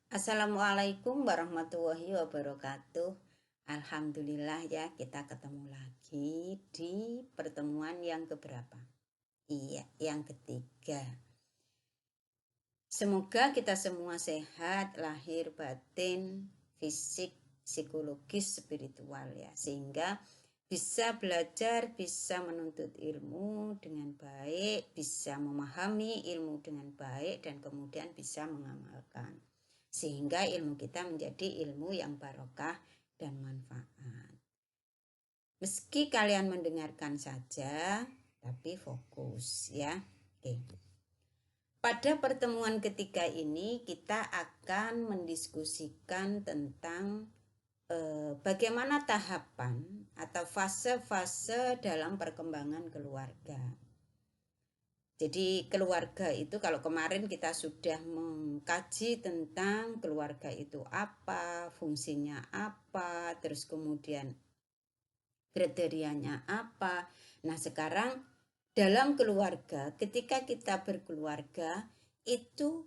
Assalamualaikum warahmatullahi wabarakatuh. Alhamdulillah ya, kita ketemu lagi di pertemuan yang keberapa? Iya, yang ketiga. Semoga kita semua sehat, lahir, batin, fisik, psikologis, spiritual ya. Sehingga bisa belajar, bisa menuntut ilmu dengan baik, bisa memahami ilmu dengan baik, dan kemudian bisa mengamalkan. Sehingga ilmu kita menjadi ilmu yang barokah dan manfaat. Meski kalian mendengarkan saja, tapi fokus ya. Oke. Pada pertemuan ketiga ini kita akan mendiskusikan tentang bagaimana tahapan atau fase-fase dalam perkembangan keluarga. Jadi keluarga itu, kalau kemarin kita sudah mengkaji tentang keluarga itu apa, fungsinya apa, terus kemudian kriterianya apa. Nah sekarang dalam keluarga, ketika kita berkeluarga itu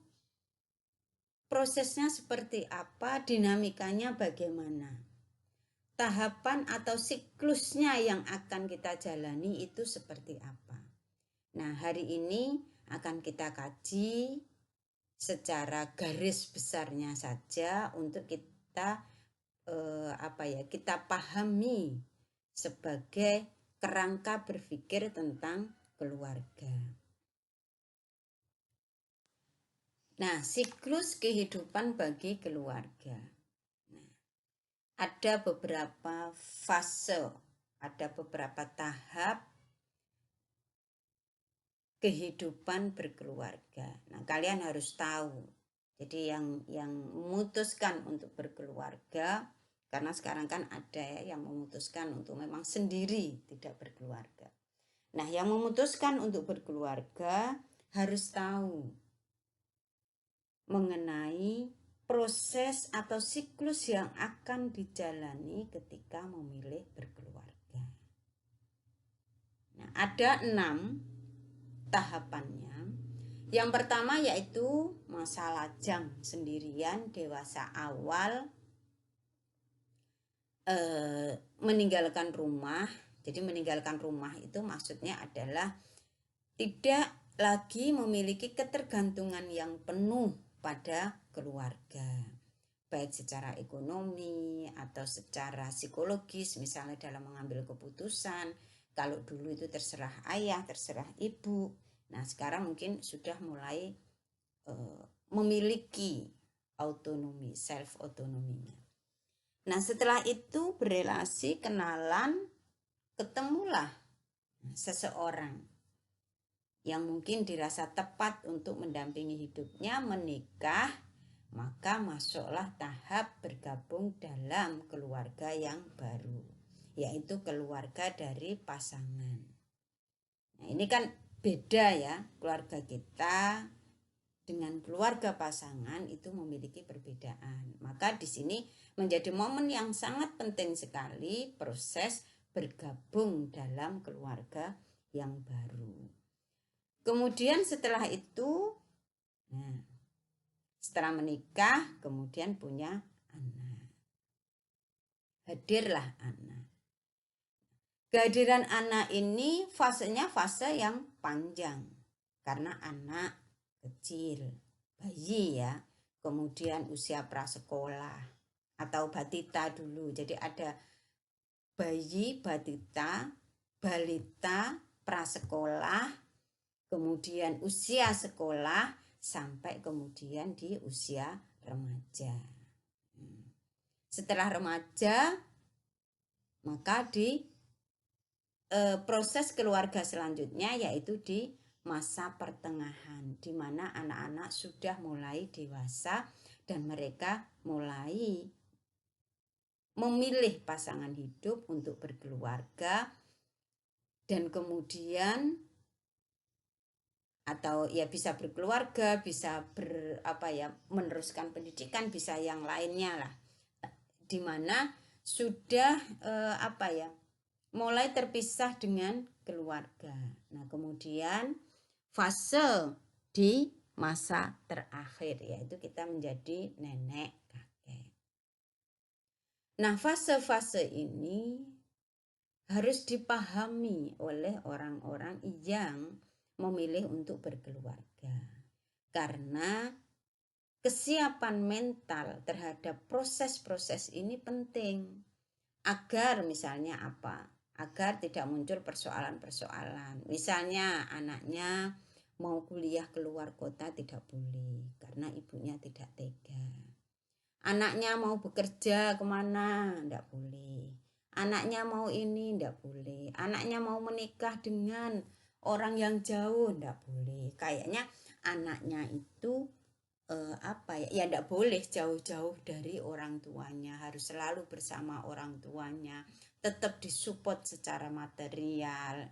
prosesnya seperti apa, dinamikanya bagaimana. Tahapan atau siklusnya yang akan kita jalani itu seperti apa. Nah, hari ini akan kita kaji secara garis besarnya saja untuk kita kita pahami sebagai kerangka berpikir tentang keluarga. Nah, siklus kehidupan bagi keluarga. Nah, ada beberapa fase, ada beberapa tahap kehidupan berkeluarga. Nah, kalian harus tahu. Jadi yang memutuskan untuk berkeluarga, karena sekarang kan ada ya yang memutuskan untuk memang sendiri tidak berkeluarga. Nah, yang memutuskan untuk berkeluarga harus tahu mengenai proses atau siklus yang akan dijalani ketika memilih berkeluarga. Nah, ada 6 tahapannya. Yang pertama yaitu masa lajang, sendirian, dewasa awal, meninggalkan rumah. Jadi meninggalkan rumah itu maksudnya adalah tidak lagi memiliki ketergantungan yang penuh pada keluarga, baik secara ekonomi atau secara psikologis, misalnya dalam mengambil keputusan. Kalau dulu itu terserah ayah, terserah ibu. Nah sekarang mungkin sudah mulai memiliki autonomi, self autonominya. Nah setelah itu berelasi, kenalan, ketemulah seseorang yang mungkin dirasa tepat untuk mendampingi hidupnya, menikah, maka masuklah tahap bergabung dalam keluarga yang baru, yaitu keluarga dari pasangan. Nah ini kan beda ya, keluarga kita dengan keluarga pasangan itu memiliki perbedaan. Maka di sini menjadi momen yang sangat penting sekali proses bergabung dalam keluarga yang baru. Kemudian setelah itu, setelah menikah, kemudian punya anak. Hadirlah anak. Kehadiran anak ini fasenya fase yang panjang. Karena anak kecil, bayi ya. Kemudian usia prasekolah atau batita dulu. Jadi ada bayi, batita, balita, prasekolah, kemudian usia sekolah, sampai kemudian di usia remaja. Setelah remaja, maka di proses keluarga selanjutnya yaitu di masa pertengahan, di mana anak-anak sudah mulai dewasa dan mereka mulai memilih pasangan hidup untuk berkeluarga, dan kemudian atau ya bisa berkeluarga, bisa meneruskan pendidikan, bisa yang lainnya lah, dimana sudah mulai terpisah dengan keluarga. Nah kemudian fase di masa terakhir, yaitu kita menjadi nenek kakek. Nah, fase-fase ini harus dipahami oleh orang-orang yang memilih untuk berkeluarga. Karena kesiapan mental terhadap proses-proses ini penting agar misalnya apa? Agar tidak muncul persoalan-persoalan. Misalnya anaknya mau kuliah keluar kota tidak boleh karena ibunya tidak tega. Anaknya mau bekerja kemana? Tidak boleh. Anaknya mau ini tidak boleh. Anaknya mau menikah dengan orang yang jauh tidak boleh. Kayaknya anaknya itu ya tidak boleh jauh-jauh dari orang tuanya, harus selalu bersama orang tuanya, tetap disupport secara material.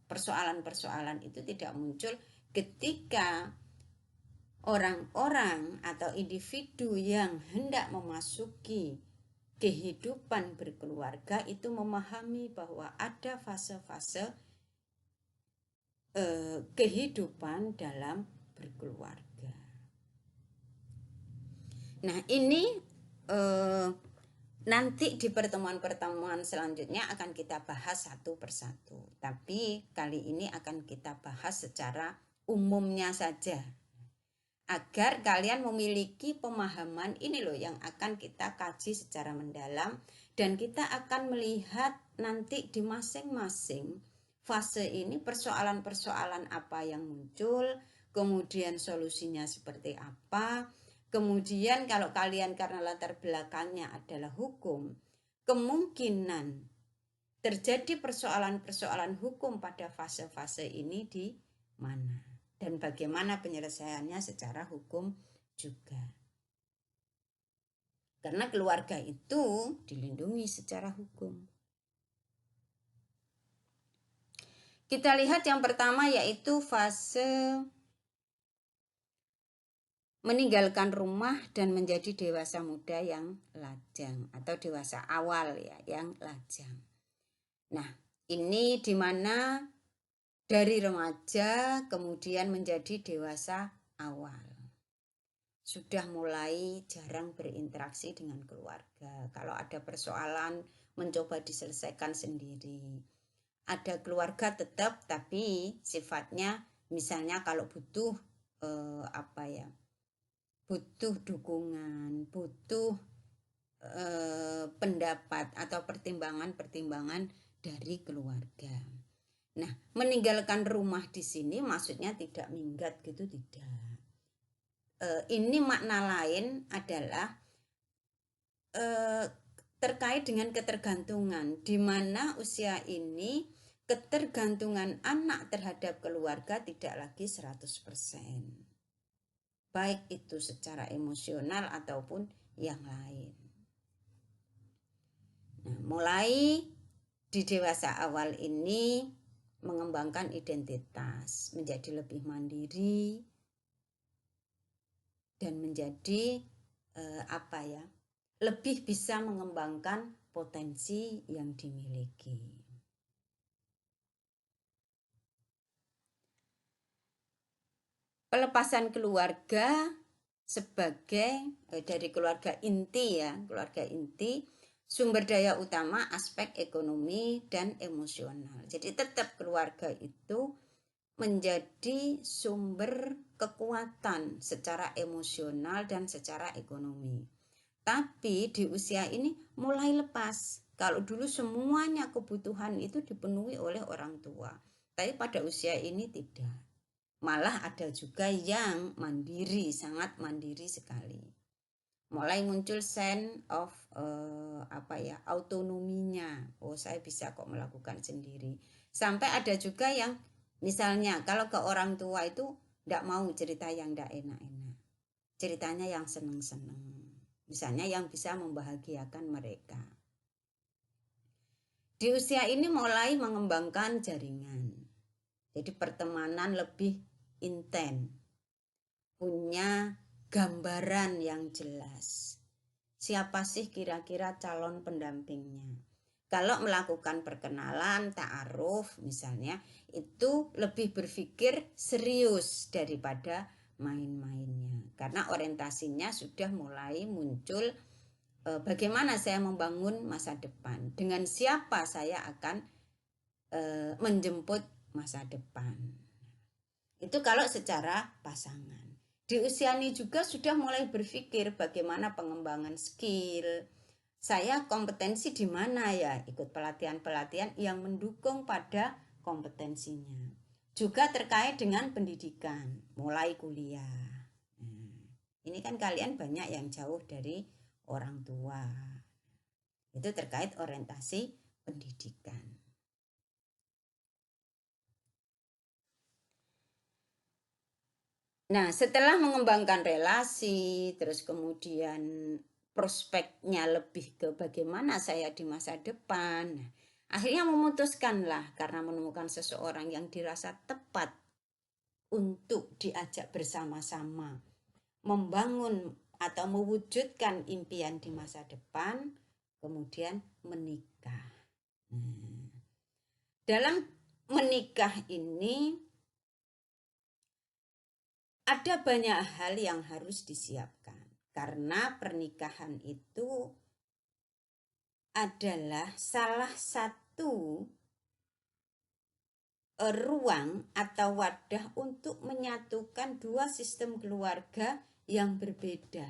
Persoalan-persoalan itu tidak muncul ketika orang-orang atau individu yang hendak memasuki kehidupan berkeluarga itu memahami bahwa ada fase-fase kehidupan dalam berkeluarga. Nah, ini nanti di pertemuan-pertemuan selanjutnya akan kita bahas satu persatu. Tapi kali ini akan kita bahas secara umumnya saja. Agar kalian memiliki pemahaman ini loh yang akan kita kaji secara mendalam. Dan kita akan melihat nanti di masing-masing fase ini persoalan-persoalan apa yang muncul, kemudian solusinya seperti apa. Kemudian kalau kalian karena latar belakangnya adalah hukum, kemungkinan terjadi persoalan-persoalan hukum pada fase-fase ini di mana dan bagaimana penyelesaiannya secara hukum juga. Karena keluarga itu dilindungi secara hukum. Kita lihat yang pertama yaitu fase meninggalkan rumah dan menjadi dewasa muda yang lajang atau dewasa awal ya, yang lajang. Nah, ini di mana dari remaja kemudian menjadi dewasa awal. Sudah mulai jarang berinteraksi dengan keluarga. Kalau ada persoalan mencoba diselesaikan sendiri. Ada keluarga tetap tapi sifatnya misalnya kalau butuh butuh dukungan, butuh pendapat atau pertimbangan-pertimbangan dari keluarga. Nah, meninggalkan rumah di sini maksudnya tidak minggat gitu, tidak. Ini makna lain adalah terkait dengan ketergantungan, di mana usia ini ketergantungan anak terhadap keluarga tidak lagi 100%. Baik itu secara emosional ataupun yang lain. Nah, mulai di dewasa awal ini mengembangkan identitas, menjadi lebih mandiri dan menjadi lebih bisa mengembangkan potensi yang dimiliki. Pelepasan keluarga sebagai dari keluarga inti ya, keluarga inti, sumber daya utama aspek ekonomi dan emosional. Jadi tetap keluarga itu menjadi sumber kekuatan secara emosional dan secara ekonomi. Tapi di usia ini mulai lepas. Kalau dulu semuanya kebutuhan itu dipenuhi oleh orang tua, tapi pada usia ini tidak. Malah ada juga yang mandiri, sangat mandiri sekali. Mulai muncul sense of autonominya. Oh, saya bisa kok melakukan sendiri. Sampai ada juga yang misalnya kalau ke orang tua itu tidak mau cerita yang tidak enak-enak. Ceritanya yang seneng-seneng. Misalnya yang bisa membahagiakan mereka. Di usia ini mulai mengembangkan jaringan. Jadi pertemanan lebih intens, punya gambaran yang jelas. Siapa sih kira-kira calon pendampingnya? Kalau melakukan perkenalan, ta'aruf misalnya, itu lebih berpikir serius daripada main-mainnya. Karena orientasinya sudah mulai muncul bagaimana saya membangun masa depan. Dengan siapa saya akan menjemput masa depan. Itu kalau secara pasangan. Di usia ini juga sudah mulai berpikir bagaimana pengembangan skill. Saya kompetensi di mana ya? Ikut pelatihan-pelatihan yang mendukung pada kompetensinya. Juga terkait dengan pendidikan, mulai kuliah. Ini kan kalian banyak yang jauh dari orang tua. Itu terkait orientasi pendidikan. Nah, setelah mengembangkan relasi, terus kemudian prospeknya lebih ke bagaimana saya di masa depan. Nah, akhirnya memutuskanlah karena menemukan seseorang yang dirasa tepat untuk diajak bersama-sama membangun atau mewujudkan impian di masa depan, kemudian menikah. Dalam menikah ini ada banyak hal yang harus disiapkan karena pernikahan itu adalah salah satu ruang atau wadah untuk menyatukan dua sistem keluarga yang berbeda.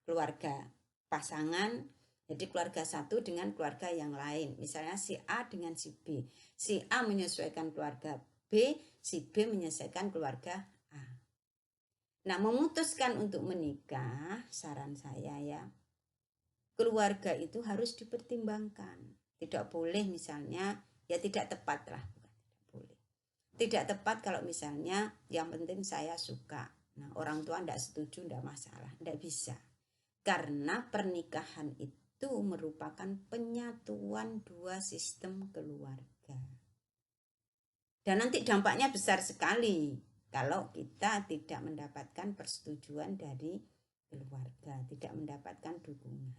Keluarga pasangan, jadi keluarga satu dengan keluarga yang lain. Misalnya si A dengan si B. Si A menyesuaikan keluarga B, si B menyesuaikan keluarga A. Nah, memutuskan untuk menikah, saran saya ya, keluarga itu harus dipertimbangkan. Tidak boleh misalnya, ya tidak tepat lah. Bukan, tidak boleh. Tidak tepat kalau misalnya yang penting saya suka. Nah, orang tua tidak setuju, tidak masalah. Tidak bisa. Karena pernikahan itu merupakan penyatuan dua sistem keluarga. Dan nanti dampaknya besar sekali kalau kita tidak mendapatkan persetujuan dari keluarga, tidak mendapatkan dukungan.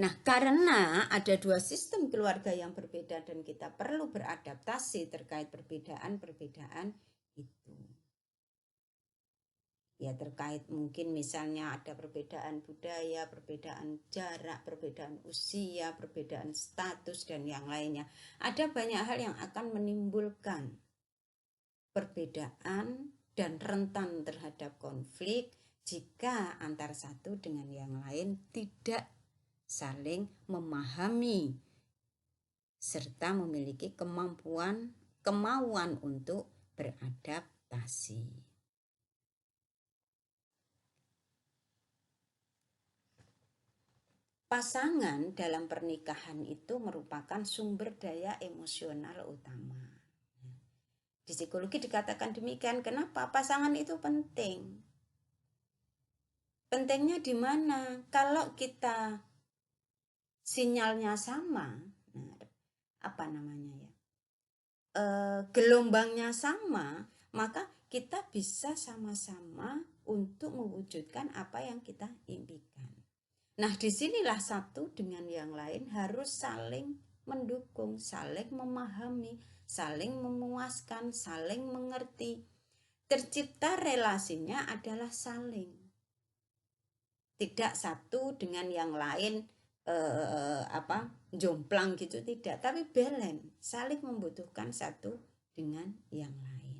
Nah, karena ada dua sistem keluarga yang berbeda dan kita perlu beradaptasi terkait perbedaan-perbedaan itu. Ya, terkait mungkin misalnya ada perbedaan budaya, perbedaan jarak, perbedaan usia, perbedaan status, dan yang lainnya. Ada banyak hal yang akan menimbulkan perbedaan dan rentan terhadap konflik jika antar satu dengan yang lain tidak saling memahami serta memiliki kemauan untuk beradaptasi. Pasangan dalam pernikahan itu merupakan sumber daya emosional utama. Di psikologi dikatakan demikian. Kenapa? Pasangan itu penting. Pentingnya di mana? Kalau kita sinyalnya sama, nah, apa namanya ya? Gelombangnya sama, maka kita bisa sama-sama untuk mewujudkan apa yang kita impikan. Nah, disinilah satu dengan yang lain harus saling mendukung, saling memahami, saling memuaskan, saling mengerti. Tercipta relasinya adalah saling. Tidak satu dengan yang lain jomplang gitu, tidak, tapi balance, saling membutuhkan satu dengan yang lain.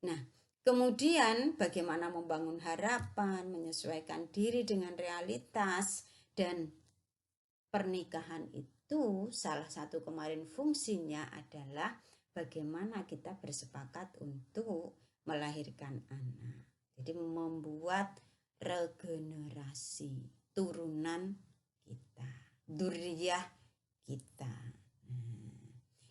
Nah, kemudian bagaimana membangun harapan, menyesuaikan diri dengan realitas, dan pernikahan itu salah satu kemarin fungsinya adalah bagaimana kita bersepakat untuk melahirkan anak. Jadi membuat regenerasi turunan kita, dzurriyyah kita.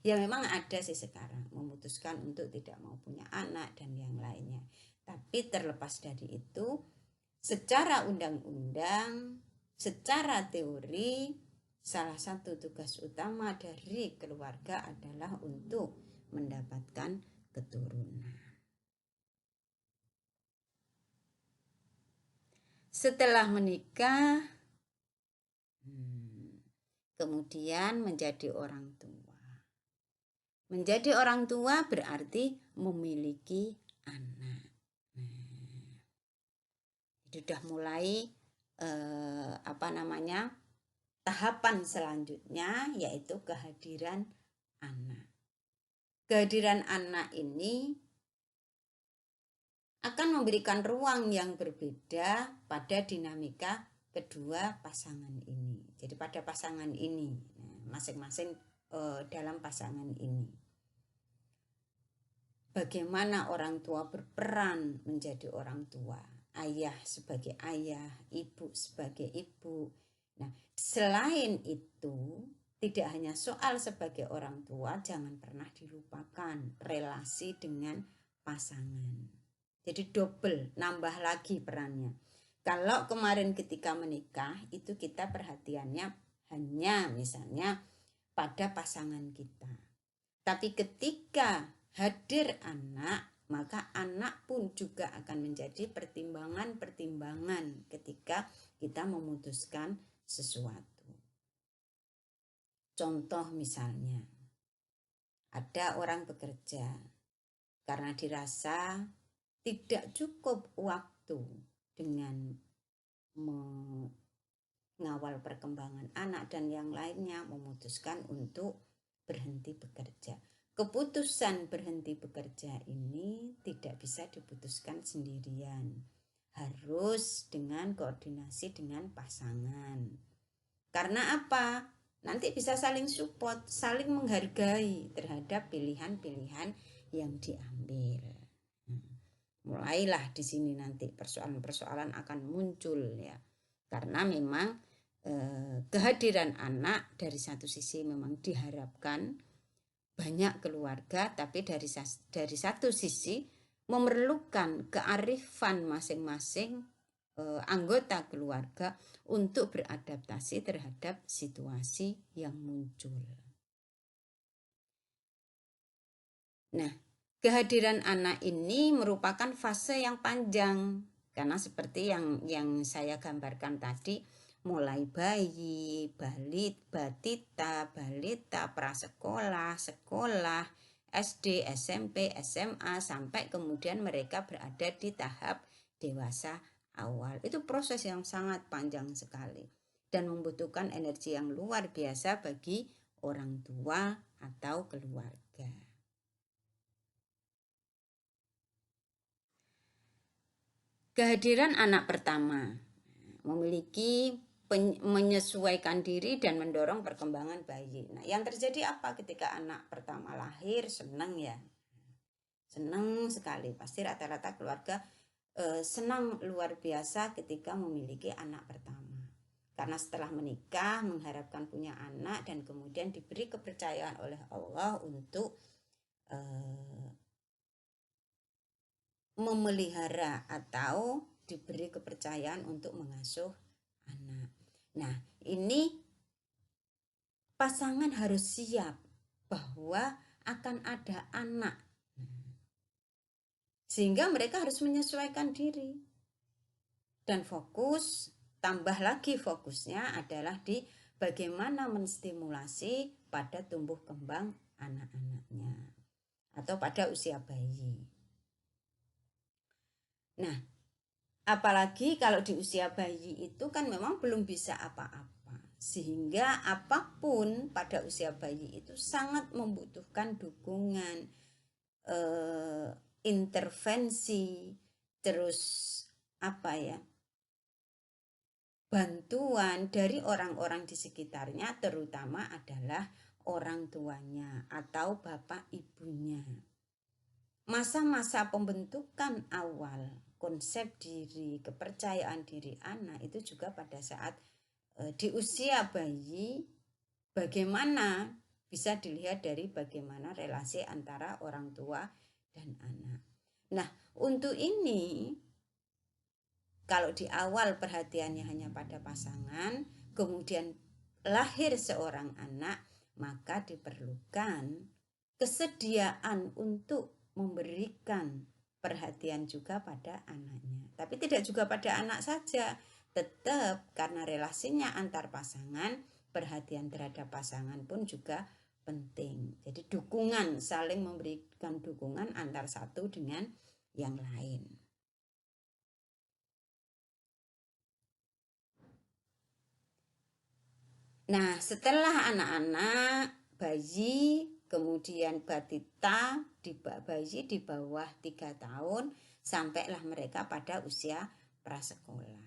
Ya memang ada sih sekarang memutuskan untuk tidak mau punya anak dan yang lainnya. Tapi terlepas dari itu, secara undang-undang, secara teori, salah satu tugas utama dari keluarga adalah untuk mendapatkan keturunan. setelah menikah, kemudian menjadi orang tua. Menjadi orang tua berarti memiliki anak. Jadi sudah mulai tahapan selanjutnya, yaitu kehadiran anak. Kehadiran anak ini akan memberikan ruang yang berbeda pada dinamika kedua pasangan ini. Jadi pada pasangan ini, masing-masing dalam pasangan ini, bagaimana orang tua berperan menjadi orang tua, ayah sebagai ayah, ibu sebagai ibu. Nah, selain itu, tidak hanya soal sebagai orang tua, jangan pernah dilupakan relasi dengan pasangan. Jadi double, nambah lagi perannya. Kalau kemarin ketika menikah, itu kita perhatiannya hanya misalnya pada pasangan kita. Tapi ketika hadir anak, maka anak pun juga akan menjadi pertimbangan-pertimbangan ketika kita memutuskan sesuatu. Contoh misalnya, ada orang bekerja karena dirasa tidak cukup waktu dengan mengawal perkembangan anak dan yang lainnya, memutuskan untuk berhenti bekerja. Keputusan berhenti bekerja ini tidak bisa diputuskan sendirian, harus dengan koordinasi dengan pasangan. Karena apa? Nanti bisa saling support, saling menghargai terhadap pilihan-pilihan yang diambil. Mulailah di sini nanti persoalan-persoalan akan muncul ya, karena memang kehadiran anak dari satu sisi memang diharapkan banyak keluarga, tapi dari satu sisi memerlukan kearifan masing-masing anggota keluarga untuk beradaptasi terhadap situasi yang muncul. Nah, kehadiran anak ini merupakan fase yang panjang, karena seperti yang saya gambarkan tadi, mulai bayi, batita, balita, prasekolah, sekolah, SD, SMP, SMA, sampai kemudian mereka berada di tahap dewasa awal. Itu proses yang sangat panjang sekali dan membutuhkan energi yang luar biasa bagi orang tua atau keluarga. Kehadiran anak pertama memiliki menyesuaikan diri dan mendorong perkembangan bayi. Nah, yang terjadi apa ketika anak pertama lahir? Senang ya, senang sekali. Pasti rata-rata keluarga senang luar biasa ketika memiliki anak pertama. Karena setelah menikah mengharapkan punya anak dan kemudian diberi kepercayaan oleh Allah untuk memelihara atau diberi kepercayaan untuk mengasuh anak. Nah, ini pasangan harus siap bahwa akan ada anak. Sehingga mereka harus menyesuaikan diri. Dan fokus, tambah lagi fokusnya adalah di bagaimana menstimulasi pada tumbuh kembang anak-anaknya atau pada usia bayi. Nah, apalagi kalau di usia bayi itu kan memang belum bisa apa-apa, sehingga apapun pada usia bayi itu sangat membutuhkan dukungan, intervensi, terus bantuan dari orang-orang di sekitarnya, terutama adalah orang tuanya atau bapak ibunya. Masa-masa pembentukan awal konsep diri, kepercayaan diri anak itu juga pada saat di usia bayi, bagaimana bisa dilihat dari bagaimana relasi antara orang tua dan anak. Nah, untuk ini kalau di awal perhatiannya hanya pada pasangan, kemudian lahir seorang anak, maka diperlukan kesediaan untuk memberikan perhatian juga pada anaknya. Tapi tidak juga pada anak saja, tetap karena relasinya antar pasangan, perhatian terhadap pasangan pun juga penting. Jadi dukungan, saling memberikan dukungan antar satu dengan yang lain. Nah, setelah anak-anak, bayi, kemudian batita, bayi di bawah 3 tahun, sampailah mereka pada usia prasekolah.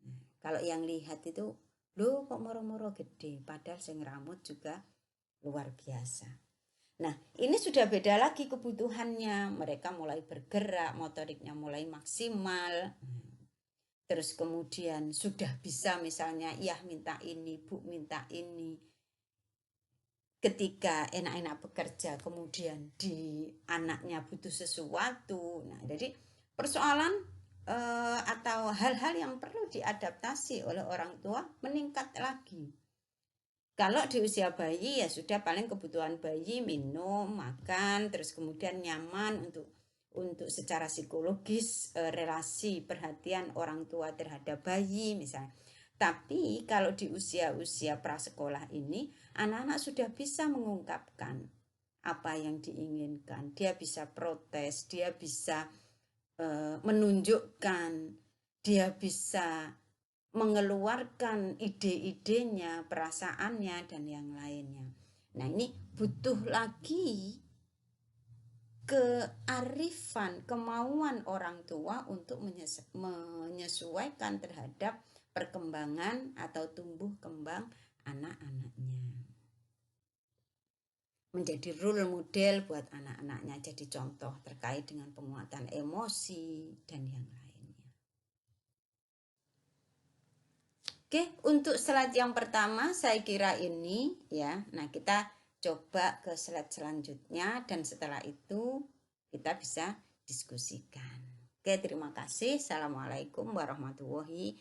Nah, kalau yang lihat itu, loh kok moro-moro gede, padahal sing rambut juga luar biasa. Nah, ini sudah beda lagi kebutuhannya. Mereka mulai bergerak, motoriknya mulai maksimal. Terus kemudian sudah bisa misalnya, ya minta ini, Bu minta ini. Ketika enak-enak bekerja, kemudian di anaknya butuh sesuatu. Nah, jadi persoalan atau hal-hal yang perlu diadaptasi oleh orang tua meningkat lagi. Kalau di usia bayi ya sudah paling kebutuhan bayi minum, makan, terus kemudian nyaman untuk secara psikologis relasi perhatian orang tua terhadap bayi misalnya. Tapi kalau di usia-usia prasekolah ini anak-anak sudah bisa mengungkapkan apa yang diinginkan. Dia bisa protes, dia bisa menunjukkan, dia bisa mengeluarkan ide-idenya, perasaannya dan yang lainnya. Nah, ini butuh lagi kearifan, kemauan orang tua untuk menyesuaikan terhadap perkembangan atau tumbuh kembang anak-anaknya. Menjadi role model buat anak-anaknya, jadi contoh terkait dengan penguatan emosi dan yang lainnya. Oke, untuk slide yang pertama saya kira ini ya. Nah, kita coba ke slide selanjutnya dan setelah itu kita bisa diskusikan. Oke, terima kasih. Assalamualaikum warahmatullahi